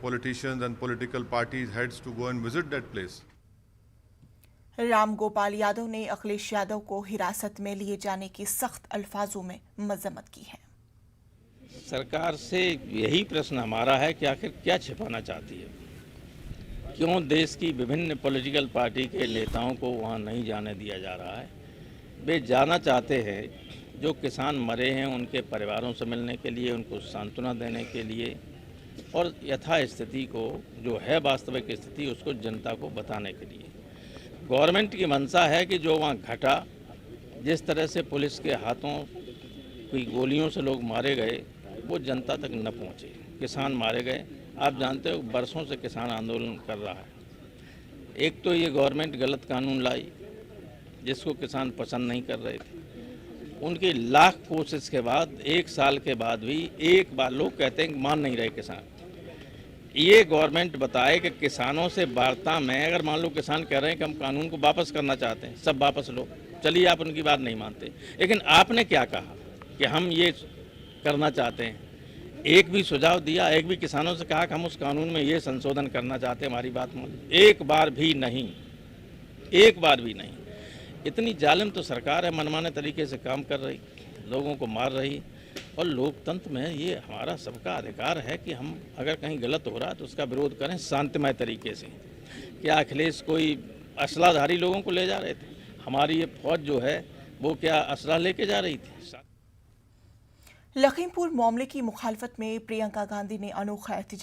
politicians and political parties heads to go and visit that place. Ram Gopal Yadav ने अखिलेश यादव को हिरासत में लिए जाने की सख्त अल्फाजों में मजम्मत की है। सरकार से यही प्रश्न हमारा है कि आखिर क्या छिपाना चाहती है, क्यों देश की विभिन्न पॉलिटिकल पार्टी के नेताओं को वहां नहीं जाने दिया जा रहा है। वे जाना चाहते हैं, जो किसान मरे हैं उनके परिवारों से मिलने के लिए, उनको सांत्वना देने के लिए और यथा स्थिति को जो है वास्तविक स्थिति उसको जनता को बताने के लिए। गवर्नमेंट की मंशा है कि जो वहाँ घटा, जिस तरह से पुलिस के हाथों की गोलियों से लोग मारे गए वो जनता तक न पहुँचे, किसान मारे गए। आप जानते हो बरसों से किसान आंदोलन कर रहा है। एक तो ये गवर्नमेंट गलत कानून लाई जिसको किसान पसंद नहीं कर रहे थे। उनकी लाख कोशिश के बाद 1 साल के बाद भी एक बार लोग कहते हैं कि मान नहीं रहे किसान। ये गवर्नमेंट बताए कि किसानों से वार्ता में अगर मान लो किसान कह रहे हैं कि हम कानून को वापस करना चाहते हैं, सब वापस लो, चलिए आप उनकी बात नहीं मानते, लेकिन आपने क्या कहा कि हम ये करना चाहते हैं? एक भी सुझाव दिया? एक भी किसानों से कहा कि हम उस कानून में ये संशोधन करना चाहते हैं, हमारी बात मान? एक बार भी नहीं, एक बार भी नहीं। इतनी जालिम तो सरकार है, मनमाने तरीके से काम कर रही, लोगों को मार रही। और लोकतंत्र में ये हमारा सबका अधिकार है कि हम अगर कहीं गलत हो रहा है तो उसका विरोध करें शांतिमय तरीके से। क्या अखिलेश कोई असलाधारी लोगों को ले जा रहे थे? हमारी ये फौज जो है वो क्या असला लेके जा रही थी? लखीमपुर मामले की मुखालफत में प्रियंका गांधी ने अनोखा एहतजाज